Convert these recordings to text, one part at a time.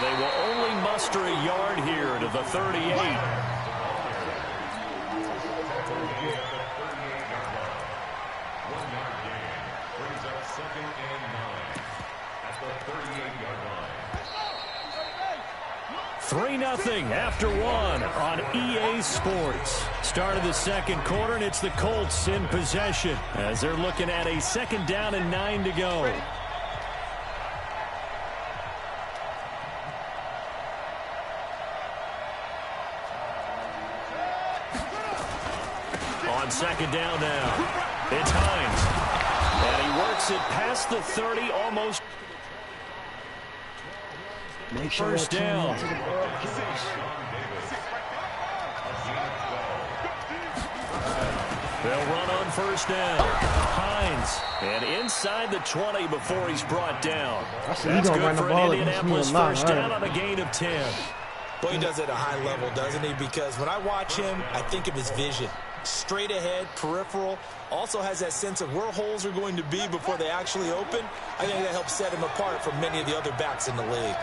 And they will only muster a yard here to the 38. Brings up 2nd and 9 at the 38-yard line. 3-0 after 1 on EA Sports. Start of the second quarter, and it's the Colts in possession as they're looking at a 2nd down and 9 to go. On 2nd down now, it's Hines. And he works it past the 30, almost. Make sure First down. They'll run on 1st down. Hines. And inside the 20 before he's brought down. That's good for an Indianapolis first right. down on a gain of 10. Well, he does it at a high level, doesn't he? Because when I watch him, I think of his vision. Straight ahead, peripheral. Also has that sense of where holes are going to be before they actually open. I think that helps set him apart from many of the other backs in the league.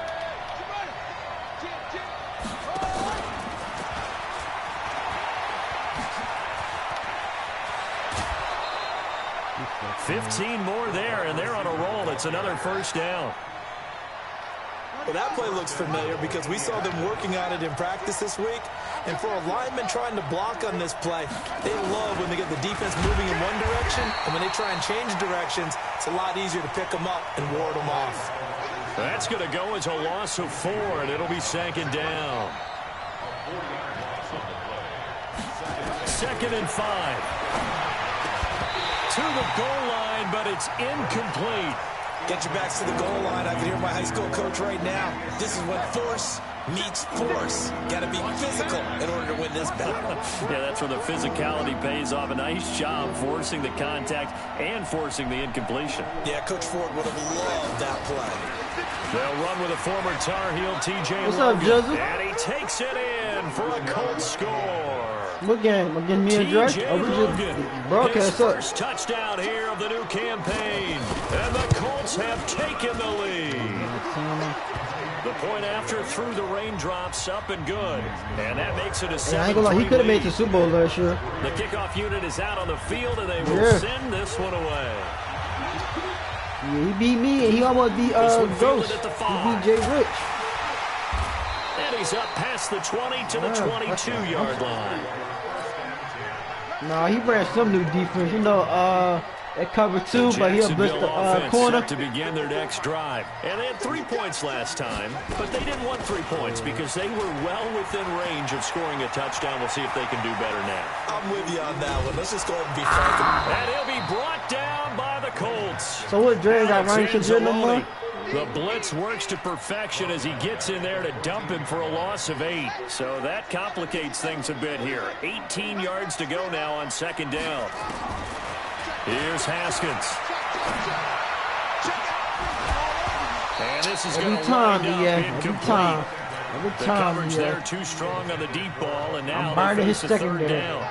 15 more there, and they're on a roll. It's another first down. Well, that play looks familiar because we saw them working on it in practice this week. And for a lineman trying to block on this play, they love when they get the defense moving in one direction. And when they try and change directions, it's a lot easier to pick them up and ward them off. That's going to go as a loss of 4, and it'll be 2nd down. 2nd and 5. To the goal line, but it's incomplete. Get your backs to the goal line. I can hear my high school coach right now. This is when force meets force. Got to be physical in order to win this battle. Yeah, that's where the physicality pays off. A nice job forcing the contact and forcing the incompletion. Yeah, Coach Ford would have loved that play. They'll run with a former Tar Heel, TJ What's Logan. up, Jizzle? And he takes it in for a Colts score. What game? Again, me and Drake? TJ Oh, we Logan, just broadcast his up. first touchdown here of the new campaign. And the Colts have taken the lead. The point after through the raindrops, up and good. And that makes it a 7-3 I ain't gonna lie, he could have made the lead. Super Bowl last year. The kickoff unit is out on the field, and they will send this one away. Yeah, he beat me, and he almost beat Ghost. at the He 5. beat Jay Rich. And he's up past the 20 to the 22-yard line. Nah, he ran some new defense. You know, that cover 2, but he'll blitz the offense corner. set to begin their next drive. And they had 3 points last time, but they didn't want 3 points because they were well within range of scoring a touchdown. We'll see if they can do better now. I'm with you on that one. Let's just go ahead and be frank. And he'll be brought down by the Colts. So what, Dre got Ryan Alex Shazier no more? The blitz works to perfection as he gets in there to dump him for a loss of 8. So that complicates things a bit here. 18 yards to go now on 2nd down. Here's Haskins. And this is going to wind up incomplete. The coverage there too strong on the deep ball, and now they face a 3rd down.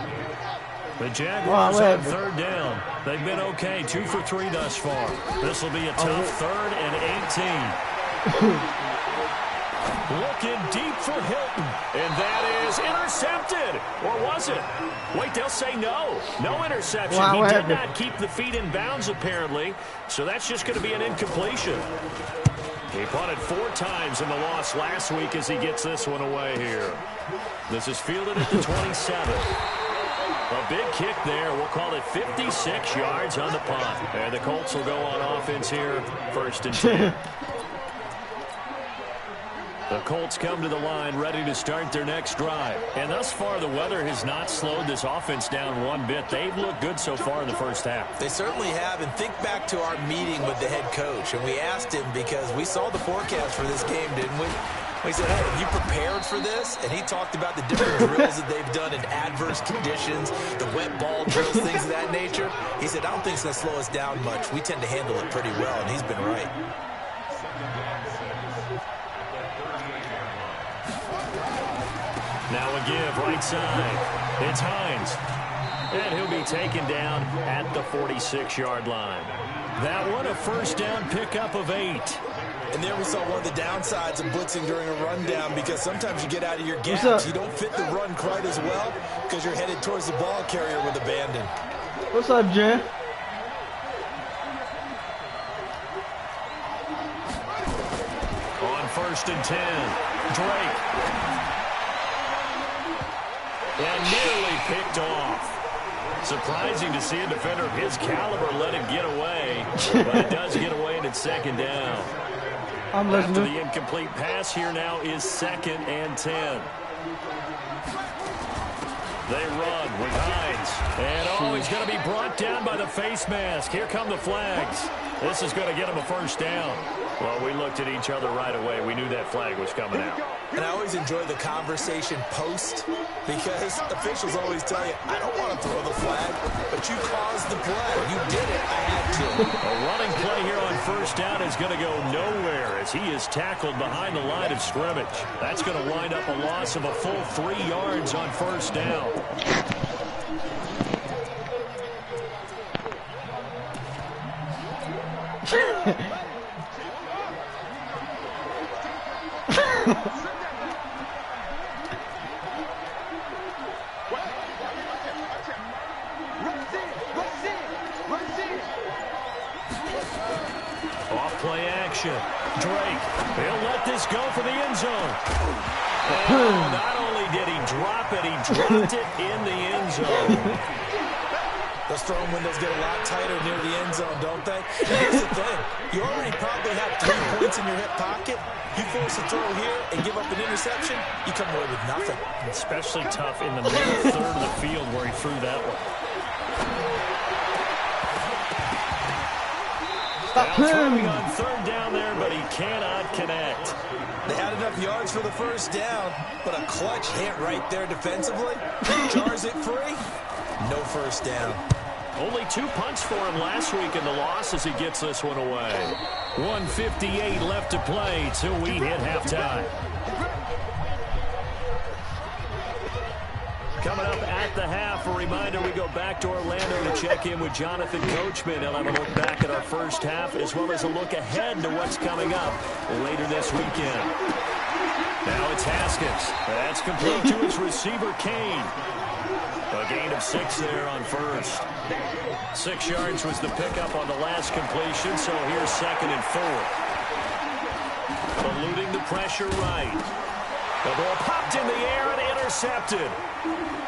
The Jaguars on 3rd down. They've been okay, 2 for 3 thus far. This will be a tough 3rd and 18. Looking deep for Hilton, and that is intercepted. Or was it? Wait, they'll say no. No interception. He did not keep the feet in bounds, apparently, so that's just going to be an incompletion. He punted 4 times in the loss last week as he gets this one away here. This is fielded at the 27. A big kick there. We'll call it 56 yards on the punt. And the Colts will go on offense here, 1st and 10. The Colts come to the line ready to start their next drive. And thus far, the weather has not slowed this offense down one bit. They've looked good so far in the first half. They certainly have. And think back to our meeting with the head coach. And we asked him because we saw the forecast for this game, didn't we? We said, hey, have you prepared for this? And he talked about the different drills that they've done in adverse conditions, the wet ball drills, things of that nature. He said, I don't think it's going to slow us down much. We tend to handle it pretty well, and he's been right. Now a give right side. It's Hines. And he'll be taken down at the 46-yard line. That one a 1st down pickup of 8. And there we saw one of the downsides of blitzing during a rundown, because sometimes you get out of your gaps. You don't fit the run quite as well because you're headed towards the ball carrier with abandon. What's up, Jen? On 1st and 10, Drake. And nearly picked off. Surprising to see a defender of his caliber let him get away, but it does get away, and it's 2nd down. I'm listening. After the incomplete pass, here now is 2nd and 10. They run with Hines. And, he's going to be brought down by the face mask. Here come the flags. This is going to get him a 1st down. Well, we looked at each other right away. We knew that flag was coming out. And I always enjoy the conversation post, because officials always tell you, I don't want to throw the flag, but you caused the play. You did it. I had to. A running play here on 1st down is going to go nowhere as he is tackled behind the line of scrimmage. That's going to wind up a loss of a full 3 yards on 1st down. Off-play action. Drake. He'll let this go for the end zone. And not only did he drop it, he dropped it in the end zone. Those throwing windows get a lot tighter near the end zone, don't they? And here's the thing. You already probably have 3 points in your hip pocket. You force a throw here and give up an interception, you come away with nothing. Especially tough in the middle third of the field where he threw that one. Now throwing on 3rd down there, but he cannot connect. They had enough yards for the 1st down, but a clutch hit right there defensively. Jars it free. No 1st down. Only 2 punts for him last week in the loss as he gets this one away. 1:58 left to play till we hit halftime. Coming up at the half, a reminder, we go back to Orlando to check in with Jonathan Coachman. He'll have a look back at our 1st half as well as a look ahead to what's coming up later this weekend. Now it's Haskins. That's complete to his receiver, Kane. A gain of 6 there on 1st. 6 yards was the pickup on the last completion, so here's 2nd and 4. Eluding the pressure right. The ball popped in the air and intercepted.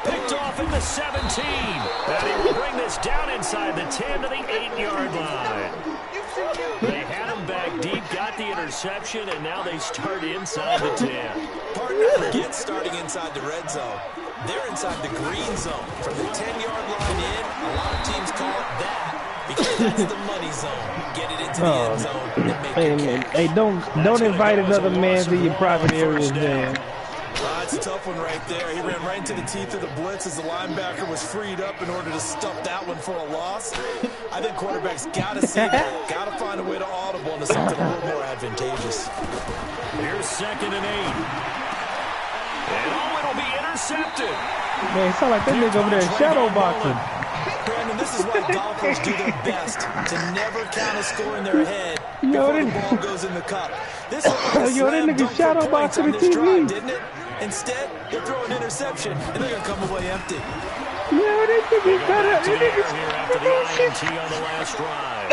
Picked off in the 17. And he will bring this down inside the 10 to the 8-yard line. They had him back deep, got the interception, and now they start inside the 10. Partner forgets starting inside the red zone. They're inside the green zone. From the 10-yard line in, a lot of teams call it that because that's the money zone. Get it into the end zone and make it cash. Hey, don't invite another man to your private areas, man. That's a tough one right there. He ran right into the teeth of the blitz as the linebacker was freed up in order to stuff that one for a loss. I think quarterbacks got to see that. Got to find a way to audible into something a little more advantageous. Here's 2nd and 8. And it'll be intercepted. Man, it sound like that nigga over there shadow boxing. Brandon, this is why golfers do their best to never count a score in their head before the ball goes in the cup. This looked like a slam dunk for points on this drive, didn't it? Instead, they'll throw an interception, and they're going to come away empty. Yo, this nigga got a... Here after the INT on the last drive.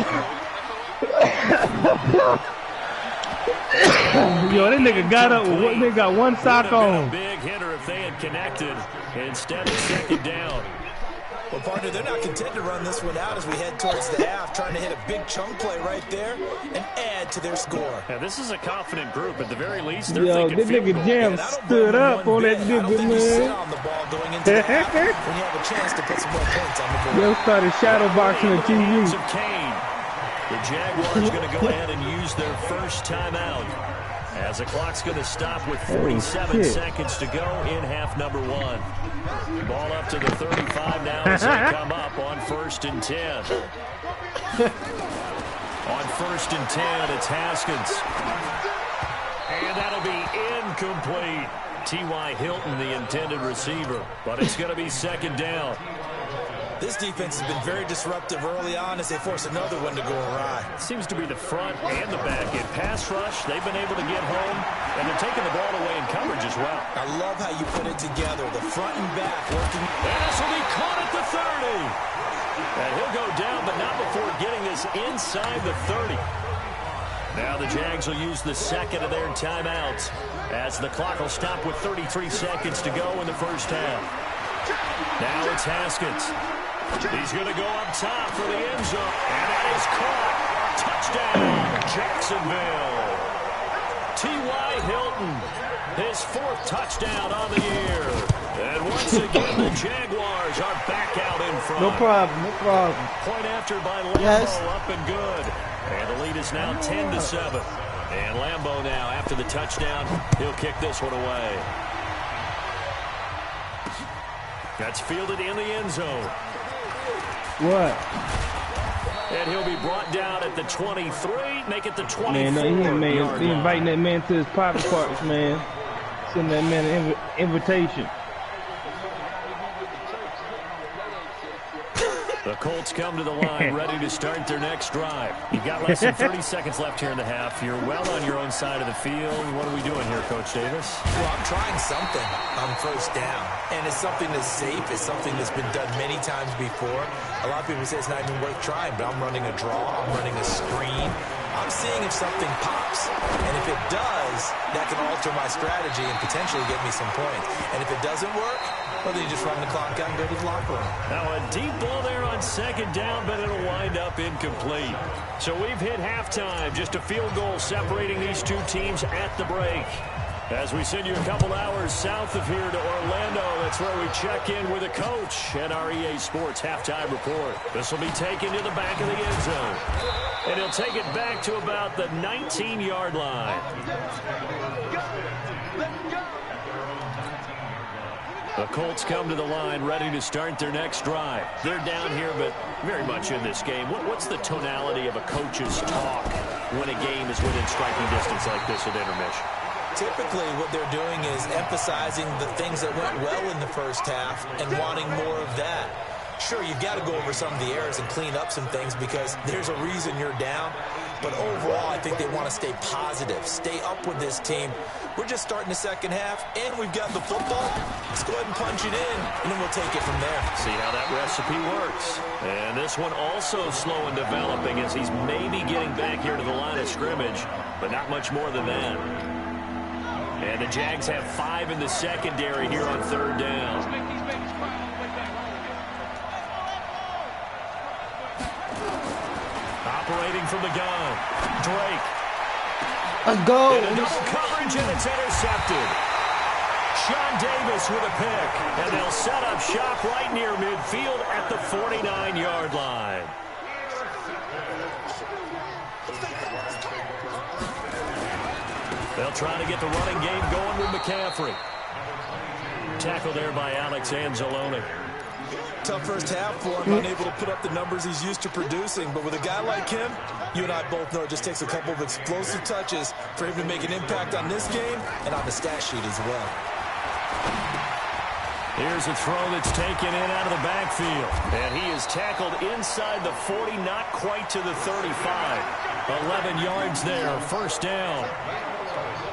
Yo, that nigga got up. They got one sock on. A big hitter if they had connected. Instead of 2nd down. Well, partner, they're not content to run this one out as we head towards the half, trying to hit a big chunk play right there and add to their score. Yeah, this is a confident group. At the very least, they're Yo, thinking this nigga Jam stood up on that nigga, man. You sit on the ball going into the half when you have a chance to put some more points on the board. Yo, started shadow boxing the TV. The Jaguars going to go ahead and use their 1st timeout as the clock's going to stop with 47 seconds to go in half number 1. Ball up to the 35 now as they come up on 1st and 10. On 1st and 10, it's Haskins. And that'll be incomplete. T.Y. Hilton, the intended receiver. But it's going to be 2nd down. This defense has been very disruptive early on as they force another one to go awry. Seems to be the front and the back. In pass rush, they've been able to get home, and they're taking the ball away in coverage as well. I love how you put it together, the front and back working. And this will be caught at the 30. And he'll go down, but not before getting this inside the 30. Now the Jags will use the second of their timeouts as the clock will stop with 33 seconds to go in the first half. Now it's Haskins. He's going to go up top for the end zone. And that is caught. Touchdown, Jacksonville. T.Y. Hilton, his 4th touchdown on the year. And once again, the Jaguars are back out in front. No problem, no problem. Point after by Lambeau, yes. Up and good. And the lead is now 10-7. And Lambeau now, after the touchdown, he'll kick this one away. That's fielded in the end zone. What? And he'll be brought down at the 23, make it the 24. Man, he inviting that man to his private parts, man. Send that man an invitation. The Colts come to the line, ready to start their next drive. You've got less than 30 seconds left here in the half. You're well on your own side of the field. What are we doing here, Coach Davis? Well, I'm trying something on first down, and it's something that's safe. It's something that's been done many times before. A lot of people say it's not even worth trying, but I'm running a draw. I'm running a screen. I'm seeing if something pops. And if it does, that can alter my strategy and potentially get me some points. And if it doesn't work, well, then you just run the clock out and go to the locker room. Now a deep ball there on second down, but it'll wind up incomplete. So we've hit halftime. Just a field goal separating these two teams at the break. As we send you a couple hours south of here to Orlando, that's where we check in with a coach at our EA Sports Halftime Report. This will be taken to the back of the end zone. And he'll take it back to about the 19-yard line. The Colts come to the line ready to start their next drive. They're down here, but very much in this game. What's the tonality of a coach's talk when a game is within striking distance like this at intermission? Typically, what they're doing is emphasizing the things that went well in the first half and wanting more of that. Sure, you've got to go over some of the errors and clean up some things because there's a reason you're down. But overall, I think they want to stay positive, stay up with this team. We're just starting the second half, and we've got the football. Let's go ahead and punch it in, and then we'll take it from there. See how that recipe works. And this one also slow in developing as he's maybe getting back here to the line of scrimmage, but not much more than that. And the Jags have 5 in the secondary here on third down. Operating from the gun, Drake. Let's go. And a double coverage, and it's intercepted. Sean Davis with a pick, and they'll set up shop right near midfield at the 49-yard line. They'll try to get the running game going with McCaffrey. Tackled there by Alex Anzalone. Tough first half for him, unable to put up the numbers he's used to producing. But with a guy like him, you and I both know it just takes a couple of explosive touches for him to make an impact on this game and on the stat sheet as well. Here's a throw that's taken in out of the backfield. And he is tackled inside the 40, not quite to the 35. 11 yards there, first down.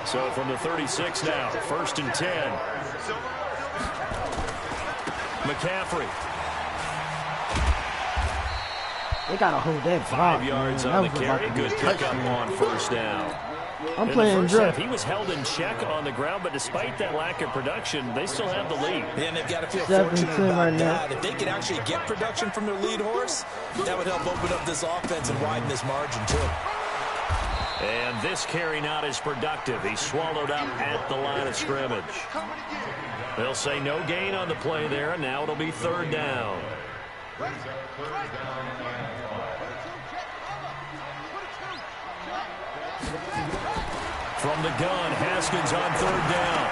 So from the 36 now, 1st and 10. McCaffrey. They got to hold that 5 yards on the carry. Good pickup on first down. I'm playing drift. He was held in check on the ground, but despite that lack of production, they still have the lead. And they've got to feel fortunate about that. If they could actually get production from their lead horse, that would help open up this offense and widen this margin too. And this carry not as productive. He's swallowed up at the line of scrimmage. They'll say no gain on the play there, and now it'll be third down. From the gun, Haskins on third down.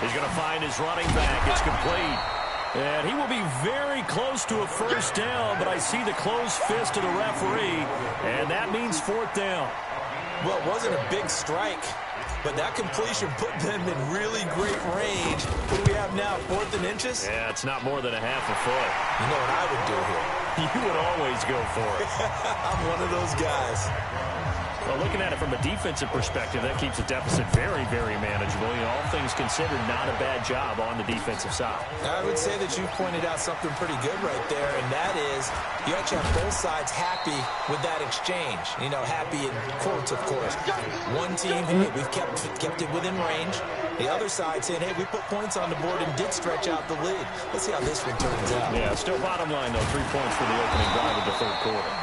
He's going to find his running back. It's complete. And he will be very close to a first down, but I see the closed fist of the referee, and that means fourth down. Well, it wasn't a big strike, but that completion put them in really great range. What do we have now, 4th and inches? Yeah, it's not more than a half a foot. You know what I would do here? You would always go for it. I'm one of those guys. Well, looking at it from a defensive perspective, that keeps the deficit very, very manageable. You know, all things considered, not a bad job on the defensive side. I would say that you pointed out something pretty good right there, and that is you actually have both sides happy with that exchange. You know, happy in quotes, of course. One team, hey, we've kept it within range. The other side saying, hey, we put points on the board and did stretch out the lead. Let's see how this one turns out. Yeah, still bottom line, though, 3 points for the opening drive of the third quarter.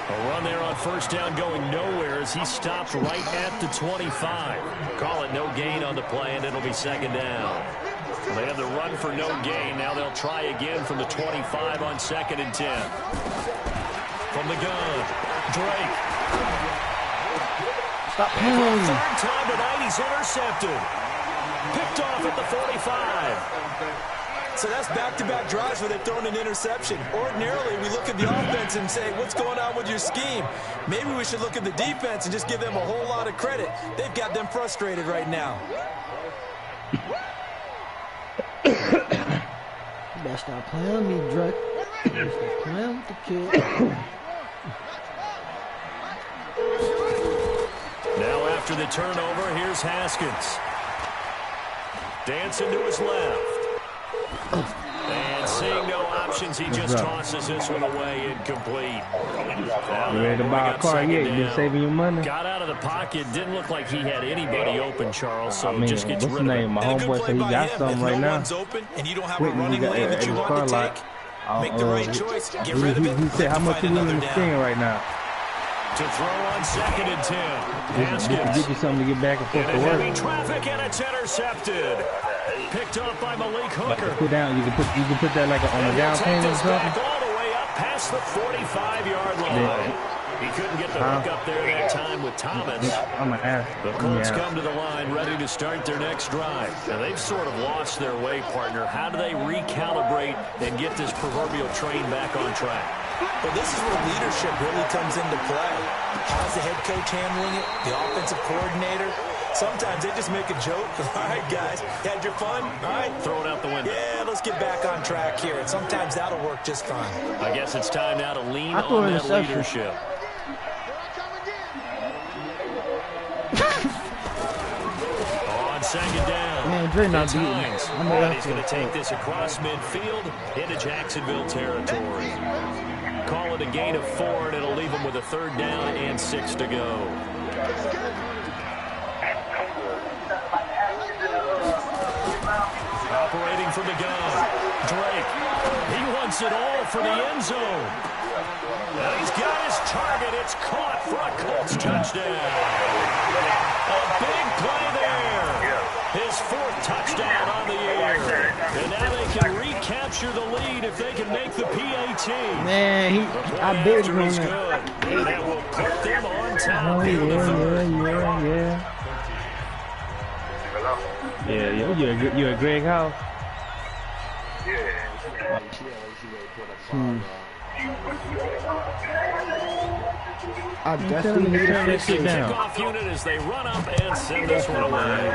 A run there on first down going nowhere as he stopped right at the 25. Call it no gain on the play, and it'll be 2nd down. They have the run for no gain. Now they'll try again from the 25 on 2nd and 10. From the gun, Drake. Stop And for the 3rd time tonight, he's intercepted. Picked off at the 45. So that's back-to-back drives where they've thrown an interception. Ordinarily, we look at the offense and say, what's going on with your scheme? Maybe we should look at the defense and just give them a whole lot of credit. They've got them frustrated right now. You better stop playing with me, Drake. You stop playing with the kid. Now after the turnover, here's Haskins. Dancing to his left. And seeing no options, he just tosses this one away incomplete. You ready to buy a car yet? You been saving your money? Got out of the pocket. Didn't look like he had anybody open, Charles, so just gets what's rid the of name? it. My homeboy said he got something right now. Open and you don't have a running lane that you want to take, make the right choice. Get rid of it. He said how much you willing to spend right now. To throw on 2nd and 10. Haskins. Get you something to get back and forth to work. Heavy traffic, and it's intercepted. Picked up by Malik Hooker. Put down. You can put that like on a down payment or something. All the way up past the 45-yard line. He couldn't get the hook up there that time with Thomas. I'm gonna ask. The Colts come to the line ready to start their next drive. Now they've sort of lost their way, partner. How do they recalibrate and get this proverbial train back on track? Well, this is where leadership really comes into play. How's the head coach handling it? The offensive coordinator? Sometimes they just make a joke. All right, guys, had your fun? All right. Throw it out the window. Yeah, let's get back on track here. And sometimes that'll work just fine. I guess it's time now to lean on that leadership. On 2nd down. Man, Dre not it's beating Hines. And he's going to take this across midfield into Jacksonville territory. Call it a gain of 4, and it'll leave him with a 3rd down and 6 to go. Operating from the gun, Drake. He wants it all for the end zone. Now he's got his target. It's caught for a Colts touchdown. A big play there. His 4th touchdown on the year. And now they can recapture the lead if they can make the PAT. Man, I bet him on that. And that will put them on top. Oh, yeah. You at Greg House? I definitely need to fix it down. Kickoff unit as they run up and send this one away.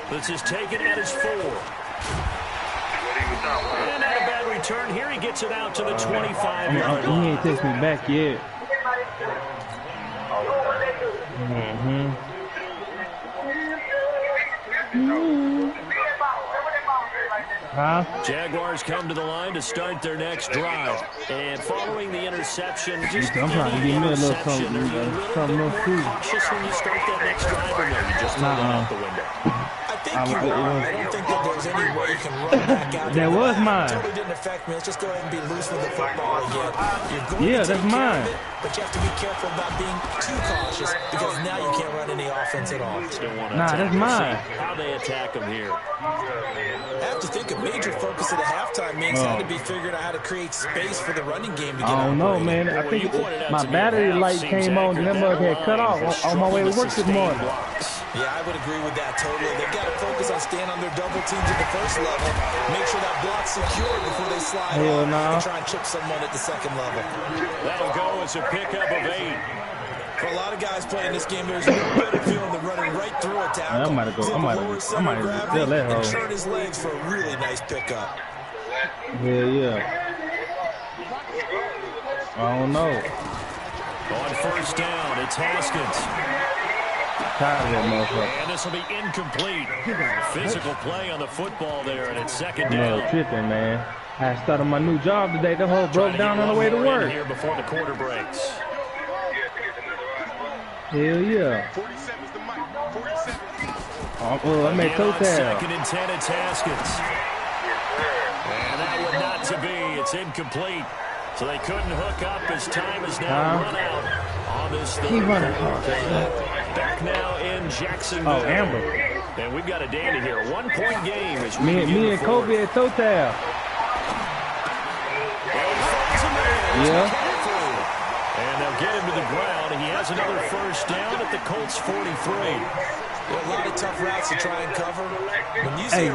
This is taken at his 4. And not a bad return. Here he gets it out to the 25-yard line. He ain't text me back yet. Jaguars come to the line to start their next drive. And following the interception, just I'm trying to get me a little something more food. Cautious when you start that next drive, or no, you just throw it out the window. I don't think that there's any way you can run back out. That was mine. It totally didn't affect me. Let's just go ahead and be loose with the football again. You're going to that's take care mine. of it, but you have to be careful about being too cautious because now you can't run any offense at all. That's mine. How they attack him here. I have to think a major focus of the halftime means had to be figuring out how to create space for the running game to get I don't know, man. I think my battery light came on and that mug had cut off on my way to work this morning. Yeah, I would agree with that totally. They've got to focus on staying on their double teams at the first level. Make sure that block's secure before they slide off and try and chip someone at the second level. That'll go as a pickup of 8. For a lot of guys playing this game, there's no better feeling than running right through a tackle. I might steal that and hoe. turn his legs for a really nice pickup. Yeah. I don't know. On first down, it's Haskins. Tired of that motherfucker. And this will be incomplete. Physical play on the football there, and it's second down. No tripping, man. I started my new job today. The whole broke down on the way to work. Here before the quarter breaks. Hell yeah. I made toe tag. Second and 10, it's Haskins. And that would not to be. It's incomplete. So they couldn't hook up as time is now run out on this third quarter. Back now in Jacksonville. Oh, Amber. And we've got a dandy here. 1-point game. As me and Kobe at toe tag. Yeah. And they'll get him to the ground. He has another first down at the Colts 43. A lot of tough routes to try and cover. When you see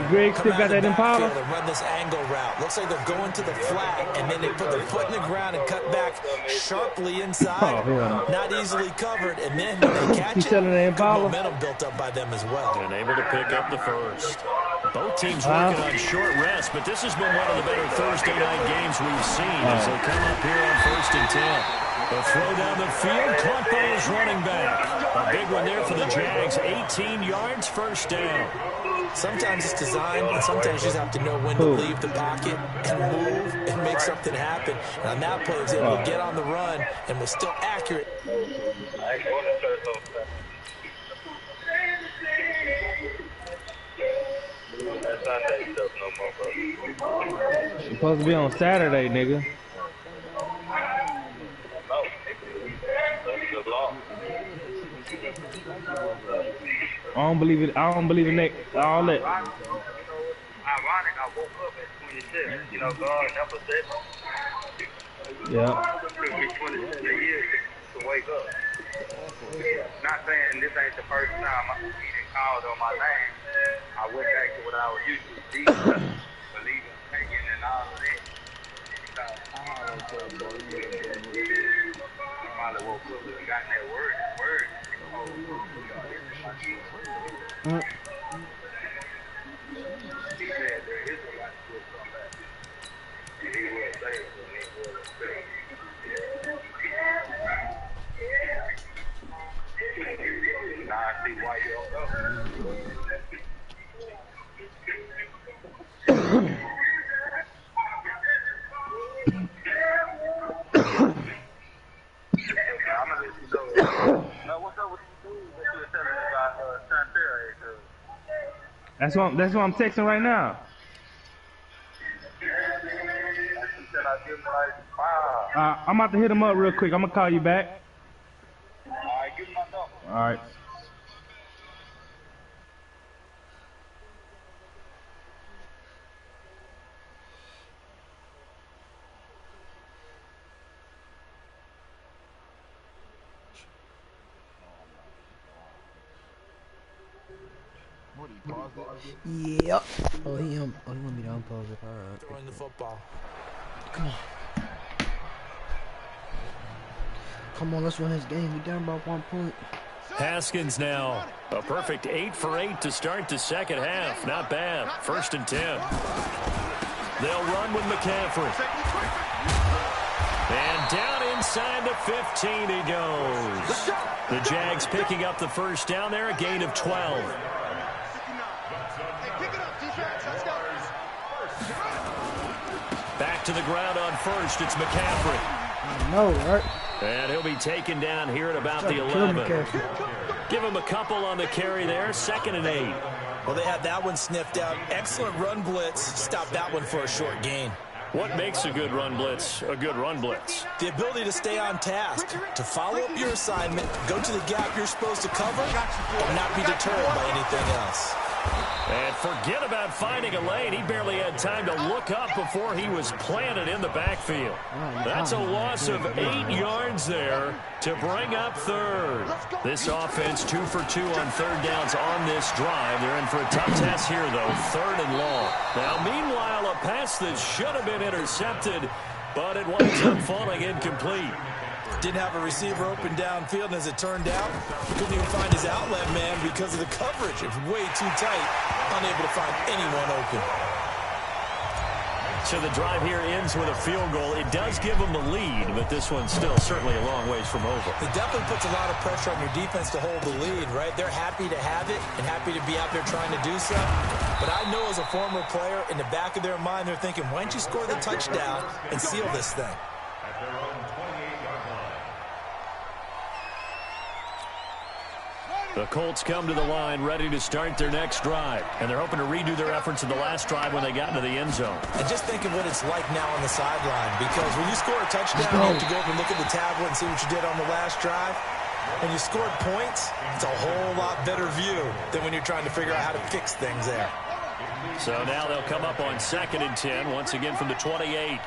Greg still got that Impala? And run this angle route. Looks like they're going to the flat, and then they put their foot in the ground and cut back sharply inside. Not easily covered, and then when they catch it, momentum built up by them as well. And able to pick up the first. Both teams working on short rest, but this has been one of the better Thursday night games we've seen as they come up here on first and 10. The throw down the field, caught by his running back. A big one there for the Jags, 18 yards, first down. Sometimes it's designed, and sometimes you just have to know when to leave the pocket and move and make something happen. And on that play, he was able to get on the run and was still accurate. It's supposed to be on Saturday, nigga. I don't believe it. I don't believe in that. All that. Ironic, I woke up at 26. You know, God help us that. Yeah. It took me 26 years to wake up. Not saying this ain't the first time he done called on my name. I went back to what I was used to believing, thinking, and all of that. Somebody woke up and got that word. He said there is a lot to come back. And he will say, now I see why you don't know. That's what I'm texting right now. I'm about to hit him up real quick. I'm gonna call you back. Alright, give me my number. Alright. Yep. Oh, he want me to unpause it. All right. Throwing the football. Come on. Come on, let's run this game. We down by 1 point. Haskins now. A perfect 8 for 8 to start the second half. Not bad. First and 10. They'll run with McCaffrey. And down inside the 15 he goes. The Jags picking up the first down there, a gain of 12. Back to the ground on first. It's McCaffrey. I know, right? And he'll be taken down here at about the 11. Give him a couple on the carry there. Second and 8. Well, they had that one sniffed out. Excellent run blitz. Stop that one for a short gain. What makes a good run blitz a good run blitz? The ability to stay on task, to follow up your assignment, go to the gap you're supposed to cover, and not be deterred by anything else. And forget about finding a lane. He barely had time to look up before he was planted in the backfield. That's a loss of 8 yards there to bring up third. This offense 2 for 2 on third downs on this drive. They're in for a tough test here, though. Third and long. Now, meanwhile, a pass that should have been intercepted, but it winds up falling incomplete. Didn't have a receiver open downfield, and as it turned out, couldn't even find his outlet man because of the coverage. It was way too tight, unable to find anyone open. So the drive here ends with a field goal. It does give them the lead, but this one's still certainly a long ways from over. It definitely puts a lot of pressure on your defense to hold the lead, right? They're happy to have it and happy to be out there trying to do something. But I know as a former player, in the back of their mind, they're thinking, why don't you score the touchdown and seal this thing? At their own 28-yard line. The Colts come to the line ready to start their next drive. And they're hoping to redo their efforts in the last drive when they got into the end zone. And just think of what it's like now on the sideline. Because when you score a touchdown, you have to go up and look at the tablet and see what you did on the last drive. And you scored points, it's a whole lot better view than when you're trying to figure out how to fix things there. So now they'll come up on 2nd and 10, once again from the 28.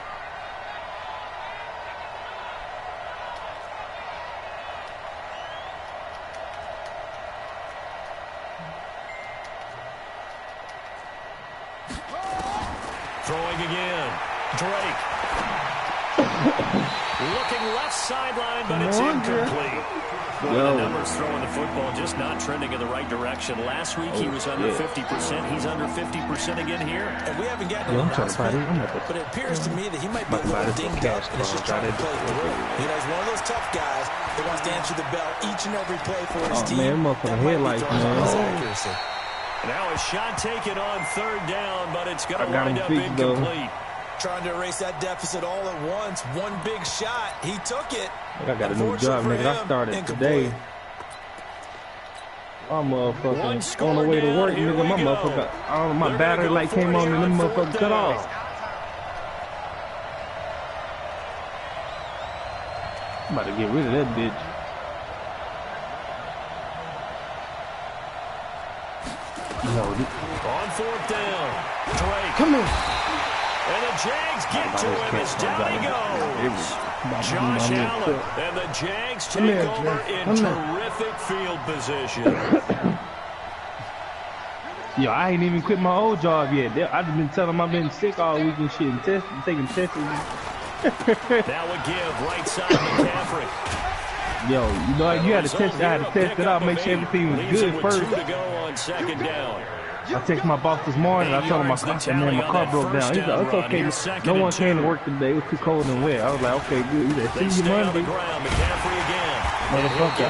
Throwing again. Drake. Looking left sideline, but it's incomplete. Boy, the numbers throwing the football just not trending in the right direction. Last week he was under 50%. He's under 50% again here. And we haven't gotten an announcement, but it appears to me that he might be a little dinged up and is just trying to play through. You know, he's one of those tough guys that wants to answer the bell each and every play for his team. Man, motherfucking headlights, accuracy. Now a shot taken on 3rd down, but it's going to wind up incomplete. Trying to erase that deficit all at once. One big shot. He took it. I got a new job, nigga. I started today. I'm motherfucking on the way to work, nigga. My motherfucker, my battery light came on and them motherfuckers cut off. I'm about to get rid of that bitch. On 4th down, Drake. Come here. And the Jags get to him as down he goes. Josh Allen. And the Jags take over in terrific field position. Yo, I ain't even quit my old job yet. I've been telling them I've been sick all week and shit and taking tests. That would give right side McCaffrey. Yo, you know, you had to test. I had to test it out, make sure everything was good first. 2 to go on 2nd down. I texted my boss this morning. I told him my car broke down. He's like, it's okay. No one came to work today. It was too cold and wet. I was like, okay, good. He said, see you Monday. McCaffrey again. Motherfucker.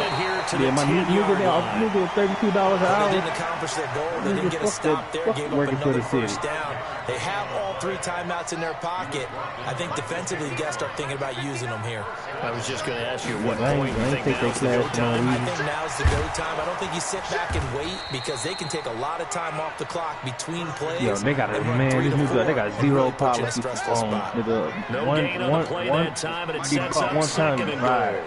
Yeah, my nigga was $32 an hour. They didn't accomplish their goal. They didn't get a stop there. Gave up another first down. They have all 3 timeouts in their pocket. I think defensively, you got to start thinking about using them here. I was just going to ask you what point you think now's the go time. I think now's the go time. I don't think you sit back and wait because they can take a lot of time off the clock between plays. Yo, they got they got zero policy on no gain on the play that time, and it sets up 2nd and goal.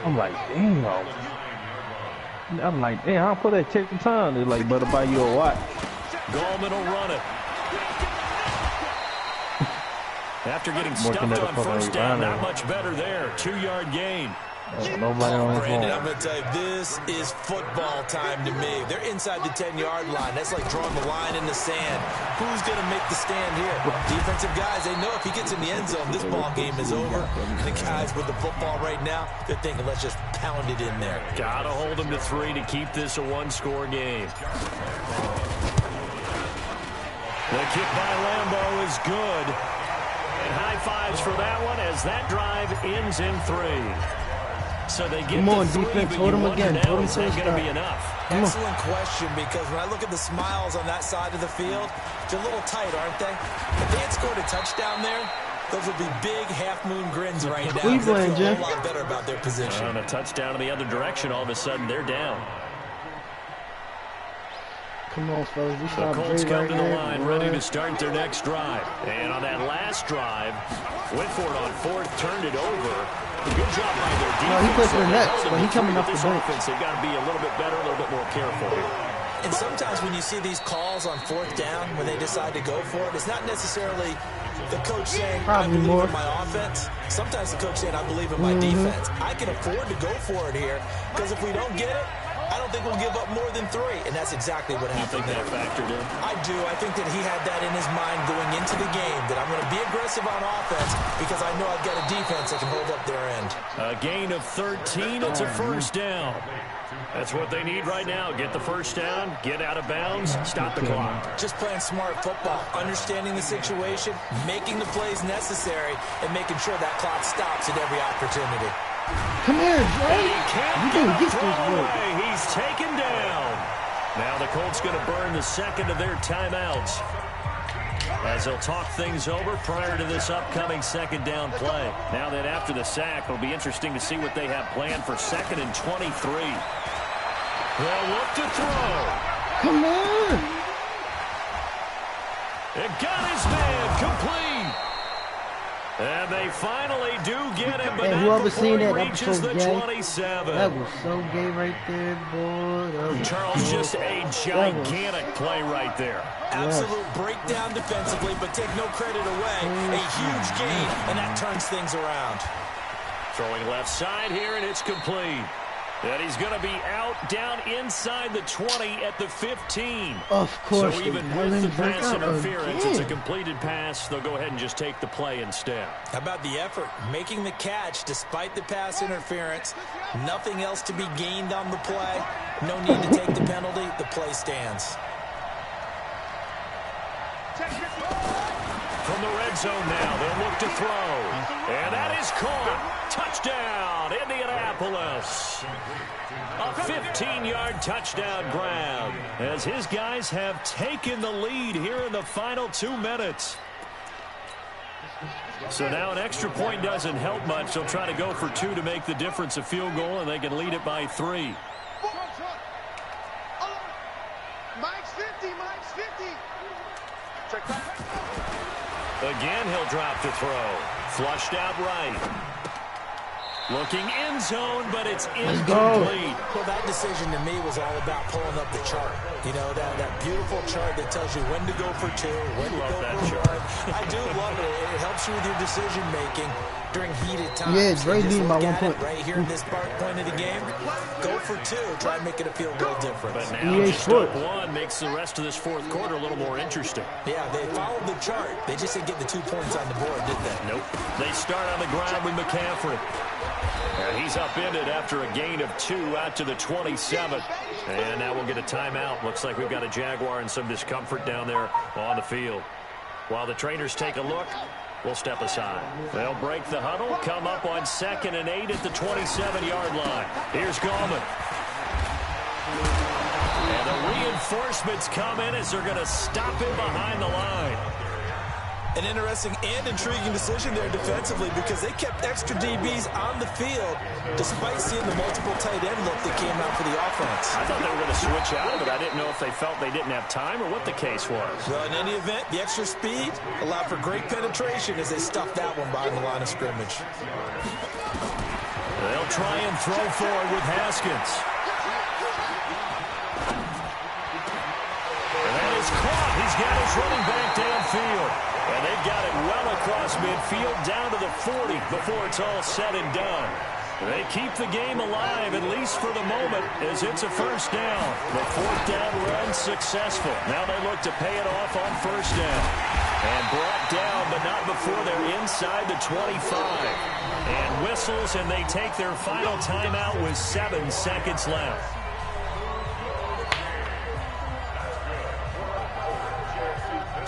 I'm like, damn. I don't put that check the time. They're like, better buy you a watch. Gallman will run it. After getting stuffed on 1st down, not much better there. 2-yard gain. Nobody on his Brandon, I'm going to tell you, this is football time to me. They're inside the 10-yard line. That's like drawing the line in the sand. Who's going to make the stand here? Defensive guys, they know if he gets in the end zone, this ball game is over. And the guys with the football right now, they're thinking, let's just pound it in there. Got to hold them to 3 to keep this a 1-score game. The kick by Lambeau is good. And high fives for that one as that drive ends in 3. So they get Come on, defense, hold him again. Hold him so it's going to be enough. Excellent question, because when I look at the smiles on that side of the field, they're a little tight, aren't they? If they had scored a touchdown there, those would be big half-moon grins right now. They feel a whole lot better about their position. On a touchdown in the other direction, all of a sudden they're down. Come on, fellas. The Colts come to the line, ready to start their next drive. And on that last drive, went for it on 4th, turned it over. Good job by their defense. No, he played for the Nets, but he coming off the bench. They've got to be a little bit better, a little bit more careful. And sometimes when you see these calls on 4th down, when they decide to go for it, it's not necessarily the coach saying, I believe in my offense. Sometimes the coach saying, I believe in my defense. I can afford to go for it here, because if we don't get it, I don't think we'll give up more than 3, and that's exactly what happened there. You think that factored in? I do. I think that he had that in his mind going into the game, that I'm going to be aggressive on offense because I know I've got a defense that can hold up their end. A gain of 13. It's a first down. That's what they need right now. Get the first down, get out of bounds, stop the clock. Just playing smart football, understanding the situation, making the plays necessary, and making sure that clock stops at every opportunity. Come here, Dre. He can't You get can a get throw this work. away. He's taken down. Now the Colts going to burn the second of their timeouts as they'll talk things over prior to this upcoming second down play. Now that after the sack, it'll be interesting to see what they have planned for 2nd and 23. They'll look to throw. Come on. It got his man complete. And they finally do get him, but Hey, not whoever before seen he that, that was reaches so the gay. 27. That was so gay right there, boy. That was Charles, so- just a gigantic play right there. Absolute breakdown defensively, but take no credit away. A huge gain, and that turns things around. Throwing left side here, and it's complete. And he's going to be out down inside the 20 at the 15. Of course. So even with the pass interference, it's a completed pass. They'll go ahead and just take the play instead. How about the effort? Making the catch despite the pass interference. Nothing else to be gained on the play. No need to take the penalty. The play stands. From the red zone now, they'll look to throw. And that is caught. Touchdown, Indianapolis. A 15-yard touchdown grab as his guys have taken the lead here in the final 2 minutes. So now an extra point doesn't help much. They'll try to go for 2 to make the difference a field goal, and they can lead it by 3. Mike's 50, Mike's 50. Again, he'll drop to throw. Flushed out right. Looking end zone, but it's incomplete. Well, that decision to me was all about pulling up the chart. You know, that beautiful chart that tells you when to go for 2, when to go for 1. I do love it. It helps you with your decision-making during heated times. Yeah, Dre beating by 1 point. Right here in this point of the game, go for 2. Try and make it a field goal difference. But now just up 1 makes the rest of this 4th quarter a little more interesting. Yeah, they followed the chart. They just didn't get the 2 points on the board, did they? Nope. They start on the ground with McCaffrey. And he's upended after a gain of 2 out to the 27. And now we'll get a timeout. Looks like we've got a Jaguar and some discomfort down there on the field. While the trainers take a look, we'll step aside. They'll break the huddle, come up on 2nd and 8 at the 27-yard line. Here's Gallman. And the reinforcements come in as they're going to stop him behind the line. An interesting and intriguing decision there defensively because they kept extra DBs on the field despite seeing the multiple tight end look that came out for the offense. I thought they were going to switch out of it. I didn't know if they felt they didn't have time or what the case was. Well, in any event, the extra speed allowed for great penetration as they stuffed that one behind the line of scrimmage. They'll try and throw forward with Haskins. And that is caught. He's got his running back downfield. And they've got it well across midfield down to the 40 before it's all said and done. They keep the game alive, at least for the moment, as it's a first down. The 4th down run successful. Now they look to pay it off on first down. And brought down, but not before they're inside the 25. And whistles, and they take their final timeout with 7 seconds left.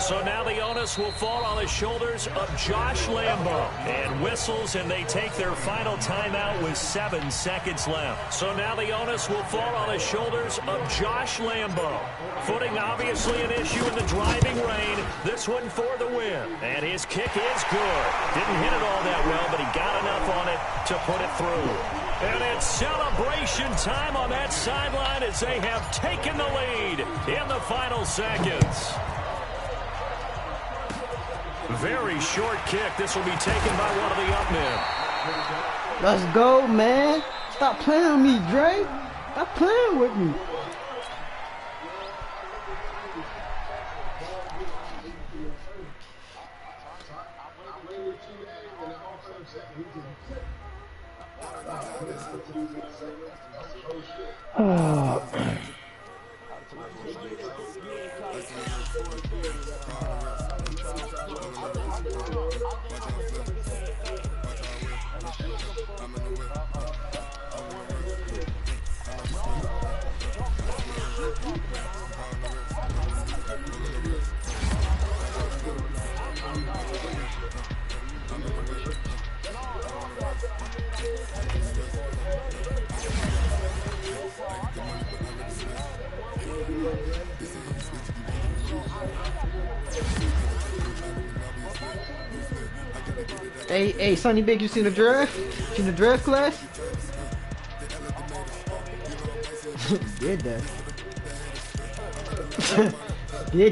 So now the onus will fall on the shoulders of Josh Lambo. And whistles, and they take their final timeout with 7 seconds left. So now the onus will fall on the shoulders of Josh Lambo. Footing obviously an issue in the driving rain. This one for the win. And his kick is good. Didn't hit it all that well, but he got enough on it to put it through. And it's celebration time on that sideline as they have taken the lead in the final seconds. Very short kick. This will be taken by one of the up men. Let's go, man. Stop playing with me, Dre. Stop playing with me. Hey, Sonny Big, you seen the draft? Seen the draft class? Did that.